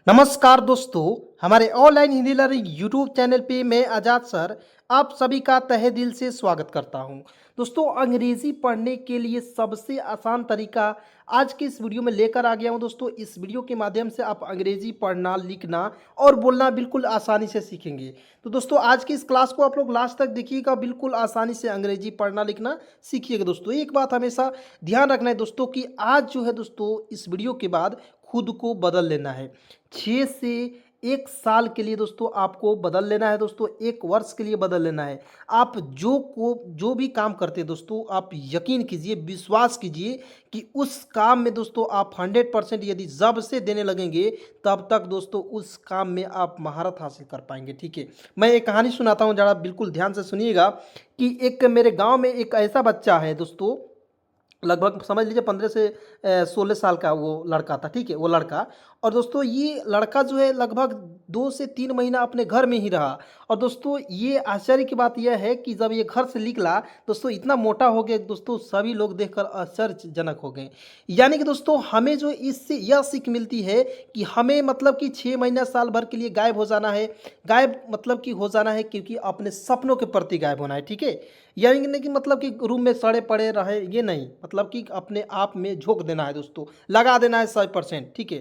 नमस्कार दोस्तों, हमारे online Hindi learning YouTube channel पे मैं आजाद सर आप सभी का तहे दिल से स्वागत करता हूं। दोस्तों, अंग्रेजी पढ़ने के लिए सबसे आसान तरीका आज के इस वीडियो में लेकर आ गया हूं। दोस्तों, इस वीडियो के माध्यम से आप अंग्रेजी पढ़ना, लिखना और बोलना बिल्कुल आसानी से सीखेंगे। तो दोस्तों, आज की इस क्लास को आप लोग लास्ट तक देखिएगा, बिल्कुल आसानी से अंग्रेजी पढ़ना लिखना सीखिएगा। दोस्तों, एक बात हमेशा ध्यान रखना है दोस्तों कि आज जो है दोस्तों इस वीडियो के बाद खुद को बदल लेना है। 6 से 1 साल के लिए दोस्तों आपको बदल लेना है। दोस्तों, 1 वर्ष के लिए बदल लेना है। आप जो भी काम करते हैं दोस्तों, आप यकीन कीजिए, विश्वास कीजिए कि उस काम में दोस्तों आप 100% यदि जब से देने लगेंगे तब तक दोस्तों उस काम में आप महारत हासिल कर पाएंगे। ठीक है, मैं एक कहानी सुनाता हूँ, जरा बिल्कुल ध्यान से सुनिएगा कि एक मेरे गांव में एक ऐसा बच्चा है दोस्तों, लगभग समझ लीजिए 15 से 16 साल का वो लड़का था। ठीक है, वो लड़का, और दोस्तों ये लड़का जो है लगभग 2 से 3 महीना अपने घर में ही रहा। और दोस्तों ये आश्चर्य की बात यह है कि जब ये घर से निकला दोस्तों इतना मोटा हो गया दोस्तों, सभी लोग देखकर आश्चर्यजनक हो गए। यानी कि दोस्तों हमें जो इससे यह सीख मिलती है कि हमें मतलब कि 6 महीना साल भर के लिए गायब हो जाना है। गायब मतलब कि हो जाना है क्योंकि अपने सपनों के प्रति गायब होना है। ठीक है, यानी नहीं कि मतलब कि रूम में सड़े पड़े रहे, ये नहीं, मतलब कि अपने आप में झोंक देना है दोस्तों, लगा देना है 100%। ठीक है,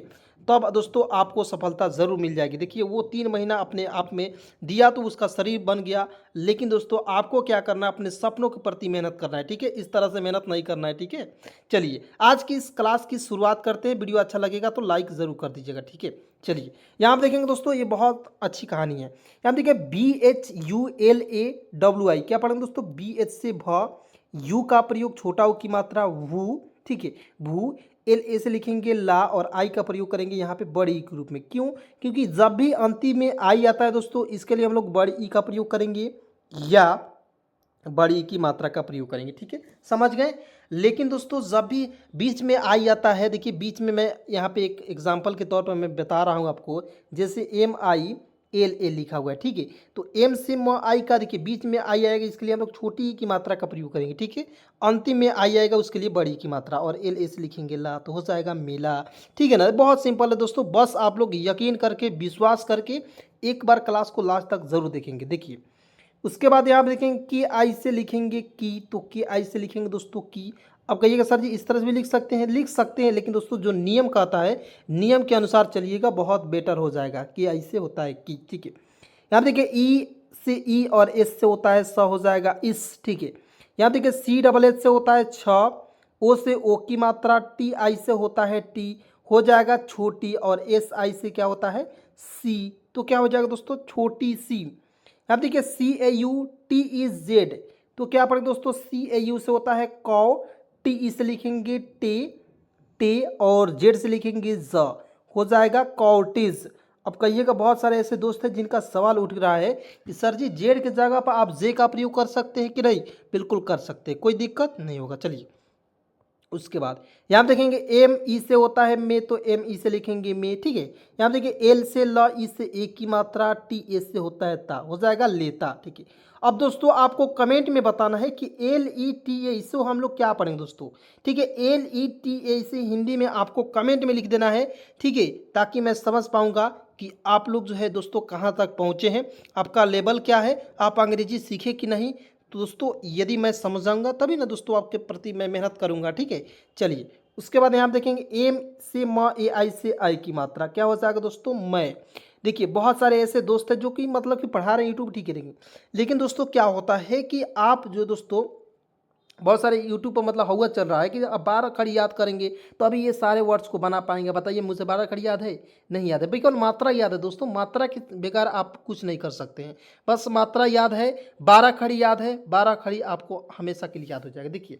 तब दोस्तों आपको सफलता ज़रूर मिल जाएगी। देखिए, वो 3 महीना अपने आप में दिया तो उसका शरीर बन गया, लेकिन दोस्तों आपको क्या करना है, अपने सपनों के प्रति मेहनत करना है। ठीक है, इस तरह से मेहनत नहीं करना है। ठीक है, चलिए आज की इस क्लास की शुरुआत करते हैं। वीडियो अच्छा लगेगा तो लाइक ज़रूर कर दीजिएगा। ठीक है, चलिए यहाँ पर देखेंगे दोस्तों, ये बहुत अच्छी कहानी है। यहाँ देखिए BHULAWI, क्या पढ़ेंगे दोस्तों, BH से भ, यू का प्रयोग छोटा ऊ की मात्रा वू। ठीक है, भू। LA से लिखेंगे ला, और आई का प्रयोग करेंगे यहाँ पे बड़ी ई के रूप में। क्यों? क्योंकि जब भी अंतिम में आई आता है दोस्तों, इसके लिए हम लोग बड़ी ई का प्रयोग करेंगे या बड़ी ई की मात्रा का प्रयोग करेंगे। ठीक है, समझ गए। लेकिन दोस्तों जब भी बीच में आई आता है, देखिए बीच में मैं यहाँ पे एक एग्जांपल के तौर पर मैं बता रहा हूँ आपको, जैसे MILA लिखा हुआ है। ठीक है, तो एम से म आई का देखिए बीच में आई आएगा, इसके लिए हम लोग छोटी ई की मात्रा का प्रयोग करेंगे। ठीक है, अंतिम में आई आएगा, उसके लिए बड़ी की मात्रा, और LA से लिखेंगे ला, तो हो जाएगा मेला। ठीक है ना, बहुत सिंपल है दोस्तों, बस आप लोग यकीन करके, विश्वास करके एक बार क्लास को लास्ट तक जरूर देखेंगे। देखिए उसके बाद यहाँ पे देखेंगे कि आई से लिखेंगे की, तो की आई से लिखेंगे दोस्तों की। अब कहिएगा सर जी इस तरह से भी लिख सकते हैं, लिख सकते हैं, लेकिन दोस्तों जो नियम कहता है नियम के अनुसार चलिएगा, बहुत बेटर हो जाएगा। कि आई से होता है की। ठीक है, यहाँ पे देखिए ई से ई और एस से होता है स, हो जाएगा इस। ठीक है, यहाँ देखिए CHH से होता है छ, ओ से ओ की मात्रा, टी आई से होता है टी, हो जाएगा छोटी, और एस आई से क्या होता है सी, तो क्या हो जाएगा दोस्तों छोटी सी। अब देखिए CAUTEZ, तो क्या पढ़ेंगे दोस्तों, CAU से होता है कौ, TE से लिखेंगे टे, टे, और जेड से लिखेंगे ज, हो जाएगा कॉर्टिज। अब कहिएगा बहुत सारे ऐसे दोस्त हैं जिनका सवाल उठ रहा है कि सर जी जेड की जगह पर आप जे का प्रयोग कर सकते हैं कि नहीं। बिल्कुल कर सकते हैं, कोई दिक्कत नहीं होगा। चलिए उसके बाद यहाँ देखेंगे एम ई से होता है मे, तो एम ई से लिखेंगे मे। ठीक है, यहाँ देखिए एल से ल, ई से एक की मात्रा, टी ए से होता है ता, हो जाएगा लेता। ठीक है, अब दोस्तों आपको कमेंट में बताना है कि LETA इसे हम लोग क्या पढ़ेंगे दोस्तों। ठीक है, LETA इसे हिंदी में आपको कमेंट में लिख देना है। ठीक है, ताकि मैं समझ पाऊंगा कि आप लोग जो है दोस्तों कहाँ तक पहुँचे हैं, आपका लेवल क्या है, आप अंग्रेजी सीखे कि नहीं। तो दोस्तों यदि मैं समझाऊंगा तभी ना दोस्तों आपके प्रति मैं मेहनत करूंगा। ठीक है, चलिए उसके बाद यहाँ देखेंगे एम से म, ए आई से आई की मात्रा, क्या हो जाएगा दोस्तों मैं। देखिए बहुत सारे ऐसे दोस्त हैं जो कि मतलब कि पढ़ा रहे हैं यूट्यूब, ठीक है, लेकिन दोस्तों क्या होता है कि आप जो दोस्तों बहुत सारे यूट्यूब पर मतलब हुआ चल रहा है कि अब 12 खड़ी याद करेंगे तो अभी ये सारे वर्ड्स को बना पाएंगे। बताइए मुझे 12 खड़ी याद है? नहीं याद है, बिल्कुल मात्रा याद है दोस्तों, मात्रा के बेकार आप कुछ नहीं कर सकते हैं। बस मात्रा याद है, 12 खड़ी याद है, 12 खड़ी आपको हमेशा के लिए याद हो जाएगा। देखिए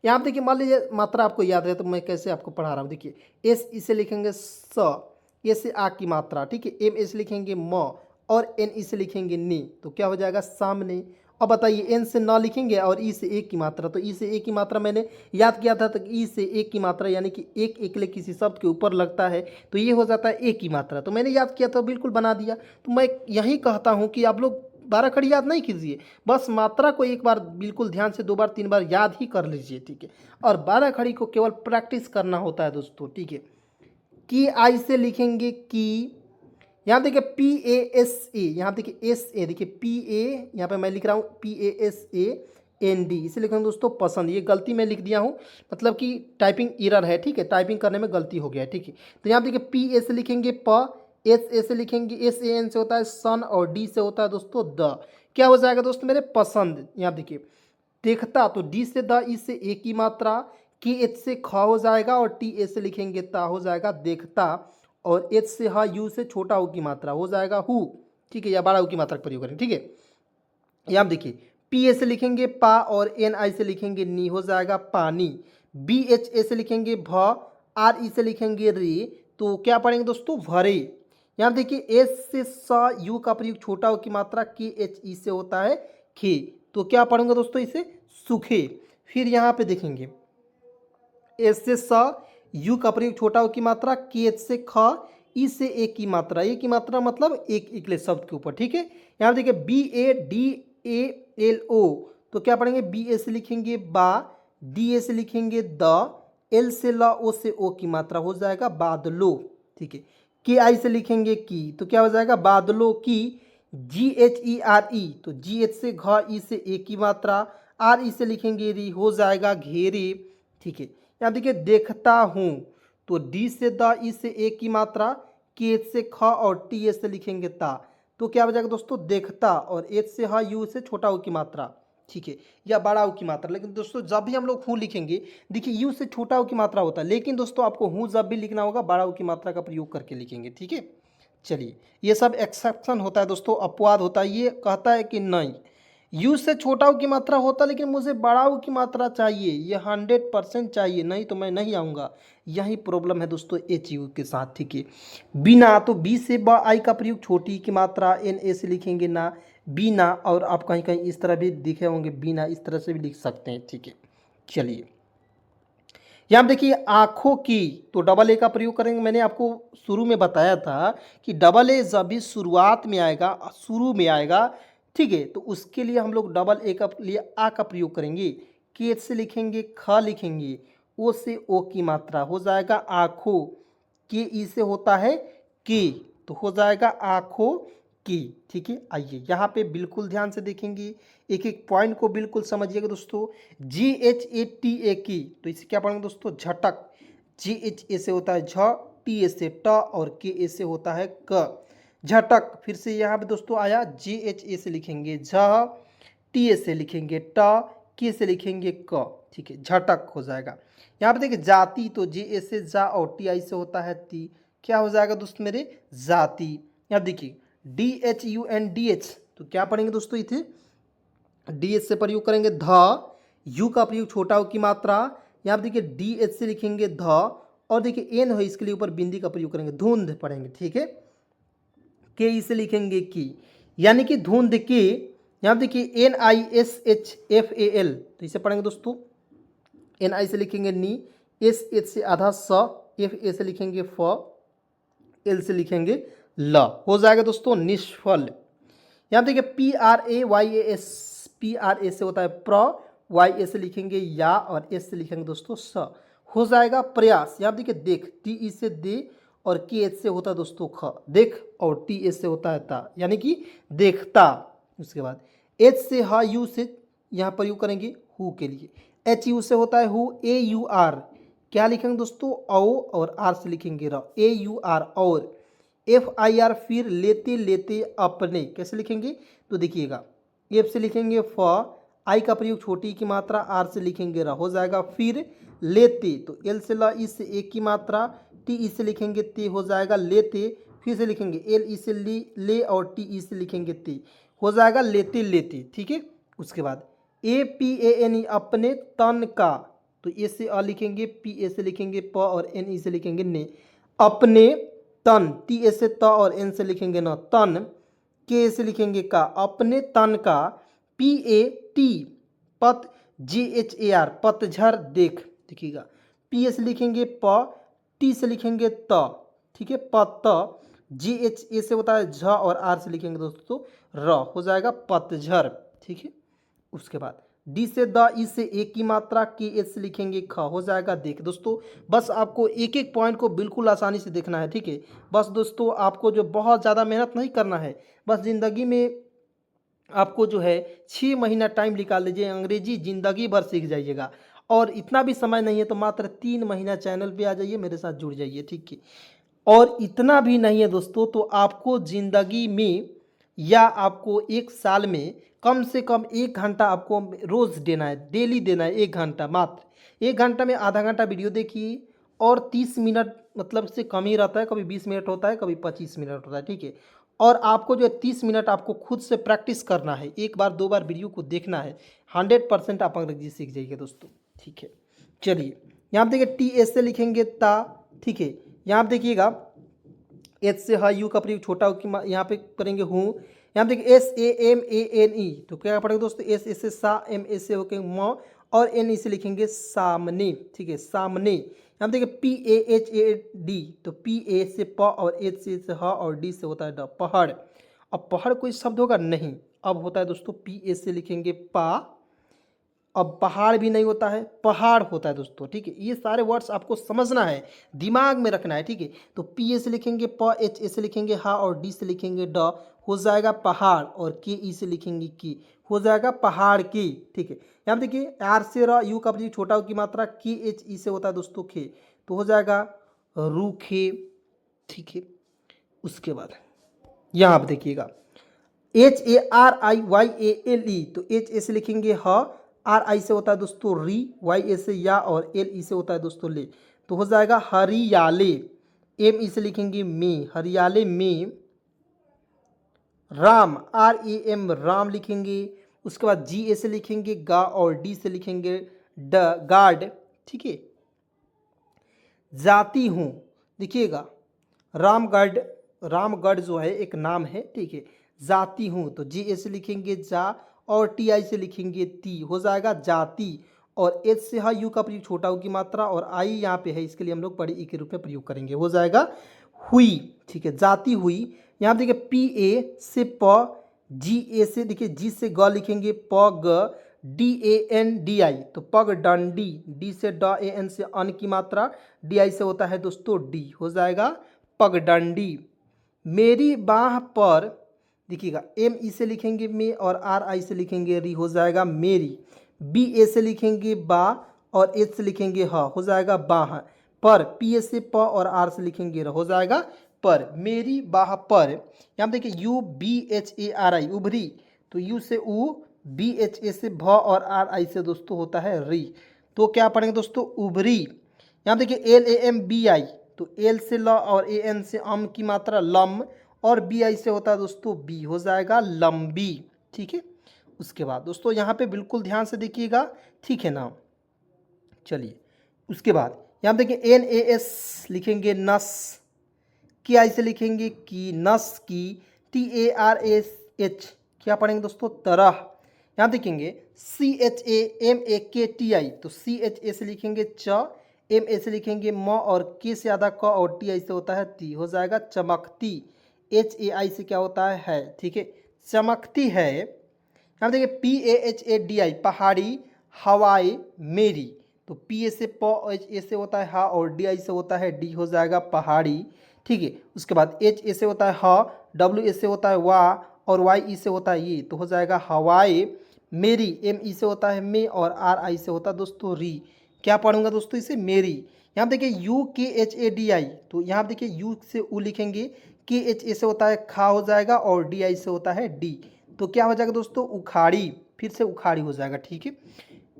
यहाँ पर देखिए, मान लीजिए मात्रा आपको याद है तो मैं कैसे आपको पढ़ा रहा हूँ। देखिए एस इसे लिखेंगे स, ए से आ की मात्रा। ठीक है, एम एस लिखेंगे म, और एन इसे लिखेंगे नी, तो क्या हो जाएगा सामने। अब बताइए एन से न लिखेंगे और ई से एक की मात्रा, तो ई से एक की मात्रा मैंने याद किया था, तो ई से एक की मात्रा यानी कि एक एकले किसी शब्द के ऊपर लगता है तो ये हो जाता है एक की मात्रा, तो मैंने याद किया था, बिल्कुल बना दिया। तो मैं यही कहता हूँ कि आप लोग 12 खड़ी याद नहीं कीजिए, बस मात्रा को एक बार बिल्कुल ध्यान से 2 बार 3 बार याद ही कर लीजिए। ठीक है, और 12 खड़ी को केवल प्रैक्टिस करना होता है दोस्तों। ठीक है, की आई से लिखेंगे की, यहाँ देखिए PASA, यहाँ देखिए SA, देखिए PA, यहाँ पे मैं लिख रहा हूँ PASAND, इसे लिख रहा हूँ दोस्तों पसंद। ये गलती मैं लिख दिया हूँ, मतलब कि टाइपिंग एरर है, ठीक है, टाइपिंग करने में गलती हो गया है, ठीक है। तो यहाँ देखिए PA से लिखेंगे प, SA से लिखेंगे SAN से होता है सन, और D से होता है दोस्तों द। क्या हो जाएगा दोस्तों मेरे पसंद। यहाँ देखिए देखता, तो D से द, ई से ए की मात्रा, KH से ख हो जाएगा, और TA से लिखेंगे ता, हो जाएगा देखता, और H से हा, U से छोटा हु की मात्रा हो जाएगा हु, ठीक है, या बड़ा हु की मात्रा का प्रयोग करें, ठीक है। यहाँ देखिए PA से लिखेंगे पा, और NI से लिखेंगे नी, हो जाएगा पानी। BHA से लिखेंगे भ, RE से लिखेंगे रे, तो क्या पढ़ेंगे दोस्तों भरे। यहाँ देखिए S से स, U का प्रयोग छोटा हु की मात्रा, KHE से होता है खे, तो क्या पढ़ेंगे दोस्तों इसे सूखे। फिर यहाँ पे देखेंगे एस से स, यू का प्रयोग छोटा हो की मात्रा, के एच से ख, ई से ए की मात्रा, ए की मात्रा मतलब एक इकले शब्द के ऊपर, ठीक है। यहाँ देखिए BADALO, तो क्या पढ़ेंगे बी ए से लिखेंगे बा, डी ए से लिखेंगे द, एल से ल, ओ से ओ की मात्रा हो जाएगा बादलो, ठीक है। के आई से लिखेंगे की, तो क्या हो जाएगा बादलों की। GHERE, तो GH से घ, ई से ए की मात्रा, RE से लिखेंगे री, हो जाएगा घेरे, ठीक है। यहाँ देखिए देखता हूँ, तो D से द, ई से ए की मात्रा, के से ख, और टी से लिखेंगे ता, तो क्या हो जाएगा दोस्तों देखता, और एच से ह, यू से छोटा हु की मात्रा, ठीक है, या बड़ा हु की मात्रा। लेकिन दोस्तों जब भी हम लोग हूँ लिखेंगे, देखिए यू से छोटा हु की मात्रा होता है, लेकिन दोस्तों आपको हूँ जब भी लिखना होगा बड़ा हु की मात्रा का प्रयोग करके लिखेंगे, ठीक है। चलिए ये सब एक्सेप्शन होता है दोस्तों, अपवाद होता है। ये कहता है कि नहीं यू से छोटा हु की मात्रा होता, लेकिन मुझे बड़ा हु की मात्रा चाहिए, ये 100% चाहिए, नहीं तो मैं नहीं आऊँगा। यही प्रॉब्लम है दोस्तों एच यू के साथ, ठीक है। बिना, तो बी से ब आई का प्रयोग छोटी की मात्रा, एन ए से लिखेंगे ना, बिना, और आप कहीं कहीं इस तरह भी लिखे होंगे बिना, इस तरह से भी लिख सकते हैं, ठीक है। चलिए यहाँ देखिए आँखों की, तो डबल ए का प्रयोग करेंगे। मैंने आपको शुरू में बताया था कि डबल ए जब भी शुरुआत में आएगा, शुरू में आएगा, ठीक है, तो उसके लिए हम लोग डबल ए का लिए आ का प्रयोग करेंगे। के से लिखेंगे ख, लिखेंगे ओ से ओ की मात्रा, हो जाएगा आँखों। के ई से होता है के, तो हो जाएगा आँखों की, ठीक है। आइए यहाँ पे बिल्कुल ध्यान से देखेंगे, एक एक पॉइंट को बिल्कुल समझिएगा दोस्तों। GHATA की, तो इसे क्या पढ़ेंगे दोस्तों झटक। GHA से होता है झ, टी से ट, और के से होता है क, झटक। फिर से यहाँ पे दोस्तों आया GHA से लिखेंगे झ, टी से लिखेंगे ट, के से लिखेंगे क, ठीक है, झटक हो जाएगा। यहाँ पे देखिए जाति, तो जे से जा, और TI से होता है ती, क्या हो जाएगा दोस्तों मेरे जाति। यहाँ देखिए DHUNDH, तो क्या पढ़ेंगे दोस्तों इसे DH से प्रयोग करेंगे ध, यू का प्रयोग छोटा हु की मात्रा, यहाँ पे देखिए DH से लिखेंगे ध, और देखिए एन है इसके लिए ऊपर बिंदी का प्रयोग करेंगे, धुंध पढ़ेंगे, ठीक है। के ई से लिखेंगे की, यानी कि धुंध के। यहाँ देखिए NISHFAL, तो इसे पढ़ेंगे दोस्तों NI से लिखेंगे नी, SH से आधा स, FA से लिखेंगे फ, L से लिखेंगे ल, हो जाएगा दोस्तों निष्फल। यहाँ देखिए PRAYAS, PRA से होता है प्र, YA से लिखेंगे या, और S से लिखेंगे दोस्तों स, हो जाएगा प्रयास। यहाँ देखिए देख, TE से दे, और KH से होता है दोस्तों ख, देख, और TS से होता है ता, यानी कि देखता। उसके बाद H से हा, यू से यहाँ प्रयोग करेंगे हु के लिए, HU से होता है हु, AUR, क्या लिखेंगे दोस्तों औ, और R से लिखेंगे र, AUR, और FIR, फिर लेते लेते अपने, कैसे लिखेंगे तो देखिएगा F से लिखेंगे फ, आई का प्रयोग छोटी की मात्रा, R से लिखेंगे र, हो जाएगा फिर लेते, तो L से ल, ई से एक की मात्रा, TE से लिखेंगे ते, हो जाएगा लेते, फिर से लिखेंगे LE से ले, और TE से लिखेंगे ते, हो जाएगा लेते लेते, ठीक है। उसके बाद APANE, अपने तन का, तो ए से अ लिखेंगे, PA से लिखेंगे प, और NE से लिखेंगे ने, अपने तन, टी से त, और एन से लिखेंगे न तन, के से लिखेंगे का, अपने तन का। PAT, पत, GHAR, पतझर देख, देखिएगा PA से लिखेंगे प, टी से लिखेंगे त, ठीक है, पत, GHA से होता है झ, और R से लिखेंगे दोस्तों र, हो जाएगा पतझर, ठीक है। उसके बाद डी से द, ई से ए की मात्रा, के एच से लिखेंगे ख, हो जाएगा देख। दोस्तों बस आपको एक एक पॉइंट को बिल्कुल आसानी से देखना है, ठीक है। बस दोस्तों आपको जो बहुत ज़्यादा मेहनत नहीं करना है, बस ज़िंदगी में आपको जो है 6 महीना टाइम निकाल लीजिए, अंग्रेजी ज़िंदगी भर सीख जाइएगा। और इतना भी समय नहीं है तो मात्र 3 महीना चैनल पे आ जाइए, मेरे साथ जुड़ जाइए, ठीक है। और इतना भी नहीं है दोस्तों तो आपको ज़िंदगी में या आपको 1 साल में कम से कम 1 घंटा आपको रोज़ देना है, डेली देना है 1 घंटा मात्र। 1 घंटा में आधा घंटा वीडियो देखिए और 30 मिनट मतलब से कम ही रहता है, कभी 20 मिनट होता है, कभी 25 मिनट होता है, ठीक है। और आपको जो है 30 मिनट आपको खुद से प्रैक्टिस करना है, एक बार 2 बार वीडियो को देखना है, 100% आप अंग्रेजी सीख जाइए दोस्तों, ठीक है। चलिए यहाँ पे देखिए टी एस से लिखेंगे ता, ठीक है। यहाँ पे देखिएगा एच से ह, यू का प्रयोग छोटा हो की यहाँ पे करेंगे हूँ। यहाँ पे देखिए S A M A N E, तो क्या पड़ेगा दोस्तों, एस एस से सा, एम एस से होके म, और एन ई से लिखेंगे सामने, ठीक है, सामने। यहाँ पे देखिए P A H A D, तो पी ए से प और एच से ह और डी से होता है ड, पहाड़। अब पहाड़ कोई शब्द होगा नहीं, अब होता है दोस्तों पी ए से लिखेंगे पा, अब पहाड़ भी नहीं होता है, पहाड़ होता है दोस्तों, ठीक है। ये सारे वर्ड्स आपको समझना है, दिमाग में रखना है, ठीक है। तो पी ए से लिखेंगे प, एच ए से लिखेंगे हा और डी से लिखेंगे ड, हो जाएगा पहाड़, और के ई से लिखेंगे की, हो जाएगा पहाड़ की, ठीक है। यहाँ देखिए आर से र, यू का प्रयोग छोटा की मात्रा, के एच ई से होता है दोस्तों खे, तो हो जाएगा रूखे, ठीक है। उसके बाद यहाँ आप देखिएगा H A R I Y A L E, तो एच ए से लिखेंगे ह, आर आई से होता है दोस्तों री, वाई ए से या, और एल ई से होता है दोस्तों ले, तो हो जाएगा हरियाले। एम ई से लिखेंगे में, हरियाले में। Ram, R A M, Ram लिखेंगे। उसके बाद जी ए से लिखेंगे गा और डी से लिखेंगे ड, गार्ड, ठीक है। जाती हूँ, देखिएगा रामगढ़, रामगढ़ जो है एक नाम है, ठीक है। जाती हूँ, तो जी ए से लिखेंगे जा और टी आई से लिखेंगे ती, हो जाएगा जाति। और एच से हा, यू का प्रयोग छोटा हो की मात्रा, और आई यहाँ पे है, इसके लिए हम लोग बड़ी ई के रूप में प्रयोग करेंगे, हो जाएगा हुई, ठीक है, जाती हुई। यहाँ पे देखिए पी ए से प, जी ए से देखिए जी से ग लिखेंगे प ग, D A N D I, तो पग डंडी, डी से ड ए एन से अन की मात्रा, डी आई से होता है दोस्तों डी, हो जाएगा पगडंडी। मेरी बाह पर, देखिएगा एम ई से लिखेंगे में और आर आई से लिखेंगे री, हो जाएगा मेरी। बी ए से लिखेंगे बा और एच से लिखेंगे ह, हो जाएगा बाह। पर, पी ए से प और आर से लिखेंगे र, हो जाएगा पर, मेरी बाह पर। यहाँ देखिए U B H A R I, उभरी, तो यू से उ, बी एच ए से भ और आर आई से दोस्तों होता है री, तो क्या पढ़ेंगे दोस्तों उभरी। यहाँ देखिए L A M B I, तो एल से ल और ए एन से अम की मात्रा लम, और बी आई से होता है दोस्तों बी, हो जाएगा लंबी, ठीक है। उसके बाद दोस्तों यहाँ पे बिल्कुल ध्यान से देखिएगा, ठीक है ना। चलिए उसके बाद यहाँ देखिए एन ए एस लिखेंगे नस, के आई से लिखेंगे की, नस की। T A R S H, क्या पढ़ेंगे दोस्तों तरह। यहाँ देखेंगे सी एच ए एम ए के टी आई, तो सी एच ए से लिखेंगे च, एम ए से लिखेंगे म, और के से आधा क, और टी आई से होता है ती, हो जाएगा चमकती। एच ए आई से क्या होता है, ठीक है, चमकती है। यहाँ देखिए P A H A D I, पहाड़ी, हवाई, मेरी, तो पी ए से प, एच ए से होता है हा, और डी आई से होता है डी, हो जाएगा पहाड़ी, ठीक है। उसके बाद एच ए से होता है ह, डब्ल्यू ए से होता है वाह, और वाई ई से होता है ये, तो हो जाएगा हवाई मेरी। एम ई से होता है मे, और आर आई से होता है दोस्तों री, क्या पढ़ूंगा दोस्तों इसे मेरी। यहाँ देखिए यू के एच ए डी आई, तो यहाँ देखिए यू से उ लिखेंगे, के एच ए से होता है खा, हो जाएगा, और डी आई से होता है डी, तो क्या हो जाएगा दोस्तों उखाड़ी, फिर से उखाड़ी हो जाएगा, ठीक है।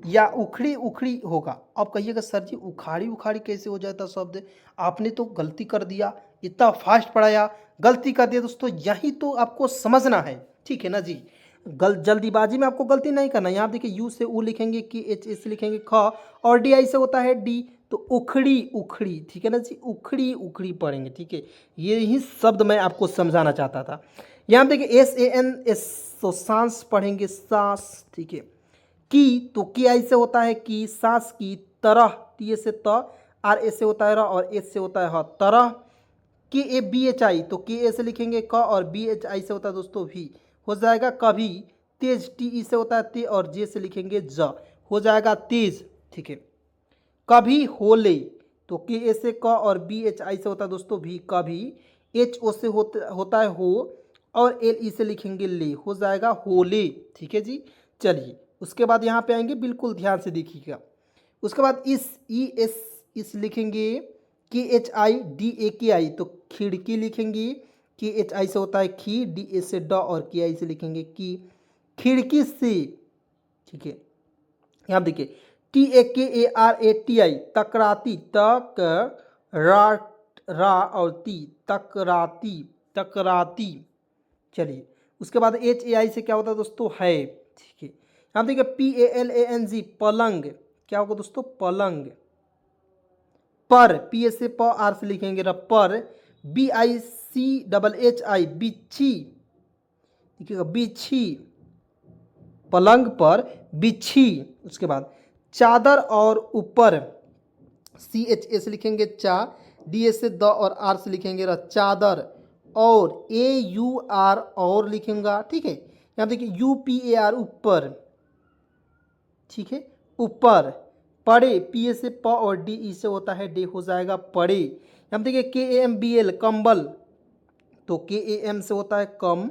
या उखड़ी उखड़ी होगा। अब कहिएगा सर जी उखाड़ी उखाड़ी कैसे हो जाता शब्द, आपने तो गलती कर दिया, इतना फास्ट पढ़ाया, गलती कर दिया दोस्तों, यही तो आपको समझना है, ठीक है ना जी। जल्दीबाजी में आपको गलती नहीं करना। यहाँ देखिए यू से उ लिखेंगे, कि एच ए से लिखेंगे ख, और डी आई से होता है डी, तो उखड़ी उखड़ी, ठीक है ना जी, उखड़ी उखड़ी पढ़ेंगे, ठीक है। यही शब्द मैं आपको समझाना चाहता था। यहाँ देखिए एस ए एन एस, तो सांस पढ़ेंगे सांस, ठीक है। की, तो के आई से होता है की, सांस की। तरह, टी ए से त, आर ए से होता है र, और एच से होता है ह, तरह। के ए बी एच आई, तो के ए से लिखेंगे क, और बी एच आई से होता है दोस्तों भी, हो जाएगा कभी। तेज, टी ई से होता है ते और जे से लिखेंगे ज, हो जाएगा तेज। ठीक है। कभी होले, तो के ए से क और बी एच आई से होता है दोस्तों भी, कभी। एच ओ से होता है हो और एल ई से लिखेंगे ले, हो जाएगा होले। ठीक है जी। चलिए उसके बाद यहाँ पे आएंगे, बिल्कुल ध्यान से देखिएगा। उसके बाद इस लिखेंगे के एच आई डी ए के आई, तो खिड़की लिखेंगे, के एच आई से होता है खी, डी ए से ड और के आई से लिखेंगे की, खिड़की से। ठीक है। यहाँ देखिए टी ए के A R A T I, तकराती, तक रा और ती, तकराती, तकराती। चलिए उसके बाद एच ए आई से क्या होता है दोस्तों, है। ठीक है। यहाँ देखिए P A L A N G, पलंग, क्या होगा दोस्तों, पलंग। पर, पी एस से प आर से लिखेंगे र, पर। B I C double H I, बिच्छी, देखिएगा बिच्छी, पलंग पर बिच्छी। उसके बाद चादर और ऊपर, सी एच ए से लिखेंगे चा, डी एस से द और आर से लिखेंगे र, चादर। और ए यू आर और लिखेंगे। ठीक है। यहाँ देखिए यू पी ए आर, ऊपर। ठीक है, ऊपर। पड़े, पी ए से प और डी ई से होता है डे, हो जाएगा पड़े। यहाँ देखिए के ए एम बी एल, कंबल, तो के ए एम से होता है कम,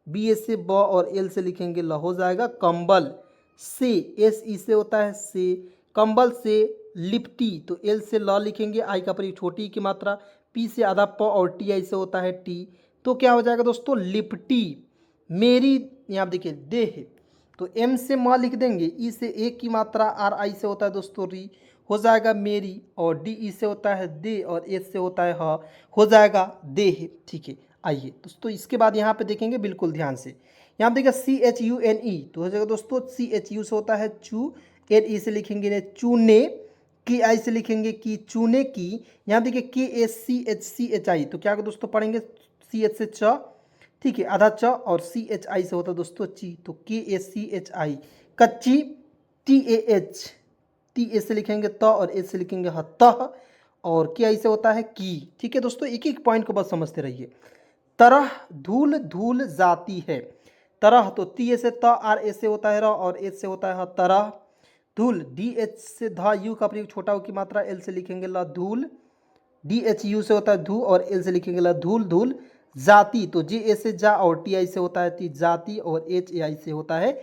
बी ए से ब और एल से लिखेंगे ल, हो जाएगा कंबल। से, एस ई से होता है से, कंबल से लिपटी, तो एल से ल लिखेंगे, आई का प्रयोग छोटी की मात्रा, पी से आधा प और टी आई से होता है टी, तो क्या हो जाएगा दोस्तों, लिपटी। मेरी, यहाँ देखिए देह, तो एम से म लिख देंगे, ई से ए की मात्रा, आर आई से होता है दोस्तों री, हो जाएगा मेरी। और डी ई से होता है दे और एस से होता है ह, हो जाएगा देह। ठीक है। आइए दोस्तों इसके बाद यहाँ पे देखेंगे बिल्कुल ध्यान से। यहाँ देखिए C H U N E, तो हो जाएगा दोस्तों सी एच यू से होता है चू, एन ई से लिखेंगे ने चूने, की आई से लिखेंगे की, चूने की। यहाँ देखिए के एस सी एच आई, तो क्या होगा दोस्तों, पढ़ेंगे सी एच से च, ठीक है, आधा च, और सी एच आई से होता है दोस्तों ची, तो के ए सी एच आई, कच्ची। T A H, T A से लिखेंगे त और एच से लिखेंगे ह, तह। और के आई से होता है की। ठीक है दोस्तों, एक एक पॉइंट को बस समझते रहिए। तरह, धूल, धूल जाती है, तरह, तो ती ए से त, आर ए से होता है र और एच से होता है ह, तरह। धूल, डी एच से धा, यू का प्रयोग छोटा हो की मात्रा, एल से लिखेंगे ल, धूल। डी एच यू से होता है धू और एल से लिखेंगे ल, धूल, धूल। जाति, तो जे ए से जा और टी आई से होता है ती, जाति, और एच ए आई से होता है।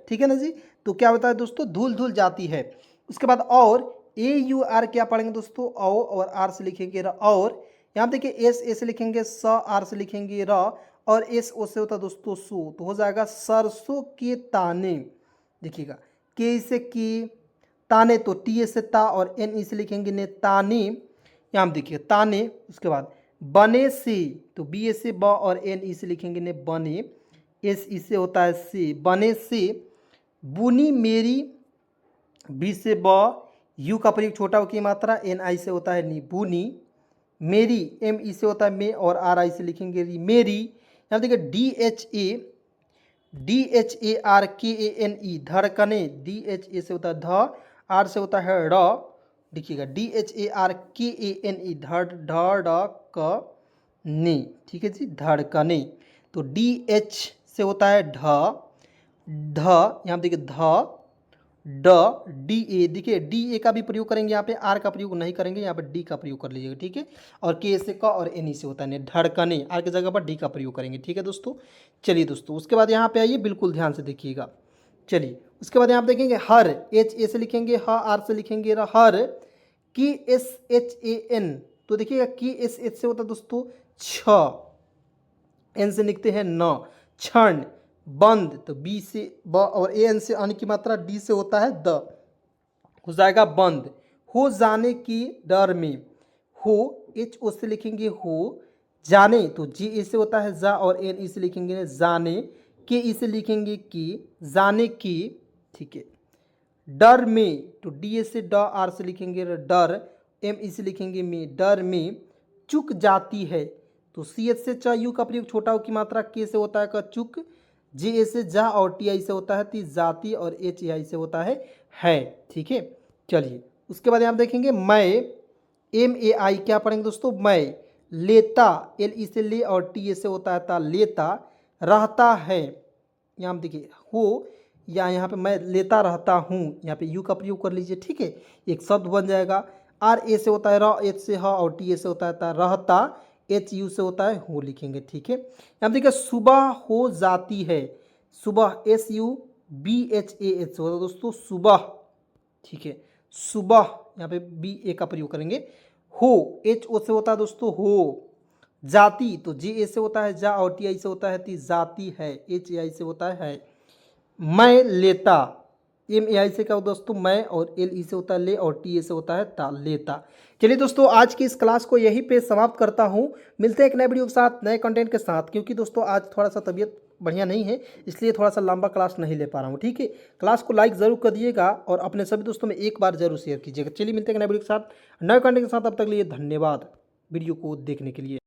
ठीक है ना जी। तो क्या होता है दोस्तों, धूल धूल जाती है। उसके बाद और, ए यू आर क्या पढ़ेंगे दोस्तों, औ, और आर से लिखेंगे र, और। यहाँ देखिए एस ए से लिखेंगे स, आर से लिखेंगे र, और एस ओ से होता है दोस्तों सो, तो हो जाएगा सरसों के ताने। देखिएगा के से की, ताने, तो टी ए से ता और एन ई से लिखेंगे ने, ताने। यहाँ देखिए ताने। उसके बाद बने से, तो बी ए से ब और एन ई से लिखेंगे ने, बने, एस ई से होता है से, बने से। बुनी मेरी, बी से ब, यू का प्रयोग छोटा हो की मात्रा, एन आई से होता है नी, बुनी। मेरी, एम ई से होता है मे और आर आई से लिखेंगे री, मेरी। यहाँ देखिए डी एच ए आर के ए एन ई, धड़कने, डी एच ए से होता है ध, आर से होता है र। देखिएगा डी एच ए आर के ए एन ई, धड़कने। ठीक है जी, धड़कने। तो डी एच से होता है ढ, यहाँ देखिए ध, ड, डी ए। देखिए डी ए का भी प्रयोग करेंगे, यहाँ पे आर का प्रयोग नहीं करेंगे, यहाँ पे डी का प्रयोग कर लीजिएगा। ठीक है। और के से क और एन ई से होता है धड़कने, आर की जगह पर डी का प्रयोग करेंगे। ठीक है दोस्तों। चलिए दोस्तों उसके बाद यहाँ पे आइए, बिल्कुल ध्यान से देखिएगा। चलिए उसके बाद यहाँ पे देखेंगे हर, एच ए से लिखेंगे ह, आर से लिखेंगे र, हर। की एस एच ए एन, तो देखिएगा की एस एच से होता है दोस्तों छ, एन से लिखते हैं न, क्षण। बंद, तो बी से ब और ए एन से अन की मात्रा, डी से होता है द, हो जाएगा बंद। हो जाने की डर में, हो, एच ओ से लिखेंगे हो, जाने, तो जी ए से होता है जा और एन ई से लिखेंगे जाने, के ई से लिखेंगे की, जाने की। ठीक है। डर में, तो डी ए से ड, आर से लिखेंगे डर, एम ई से लिखेंगे में, डर में। चुक जाती है, तो सी एच से च, यू का प्रयोग छोटा हो की मात्रा, के से होता है का चुक, जे ए से जा और टी आई से होता है ती, जाति, और एच ए आई से होता है। ठीक है। चलिए उसके बाद आप देखेंगे मैं, एम ए आई क्या पढ़ेंगे दोस्तों, मैं। लेता, एल ई से ले और टी ए से होता है ता, लेता। रहता है, यहाँ पे देखिए हो, या यहाँ पे मैं लेता रहता हूँ, यहाँ पे यू का प्रयोग कर लीजिए, ठीक है। एक शब्द बन जाएगा। आर ए से होता है र, एच से ह, और टी ए से होता है रहता, एच यू से होता है हो लिखेंगे, ठीक है। यहाँ पे देखिए सुबह हो जाती है, सुबह S U B H A H से होता है दोस्तों सुबह, ठीक है। सुबह यहाँ पे बी ए का प्रयोग करेंगे। हो एच ओ से होता है दोस्तों हो। जाति तो जे ए से होता है जा, और टी आई से होता है ती, जाती है, एच ए आई से होता है। मैं लेता, एम ए आई से क्या होता है दोस्तों मैं, और एल ई से होता है ले, और टी ए से होता है ता, लेता। चलिए दोस्तों आज की इस क्लास को यहीं पे समाप्त करता हूँ। मिलते हैं एक नए वीडियो के साथ, नए कंटेंट के साथ, क्योंकि दोस्तों आज थोड़ा सा तबीयत बढ़िया नहीं है, इसलिए थोड़ा सा लंबा क्लास नहीं ले पा रहा हूँ, ठीक है। क्लास को लाइक ज़रूर कर दिएगा और अपने सभी दोस्तों में एक बार जरूर शेयर कीजिएगा। चलिए मिलते हैं एक नए वीडियो के साथ, नए कंटेंट के साथ, तब तक के लिए धन्यवाद वीडियो को देखने के लिए।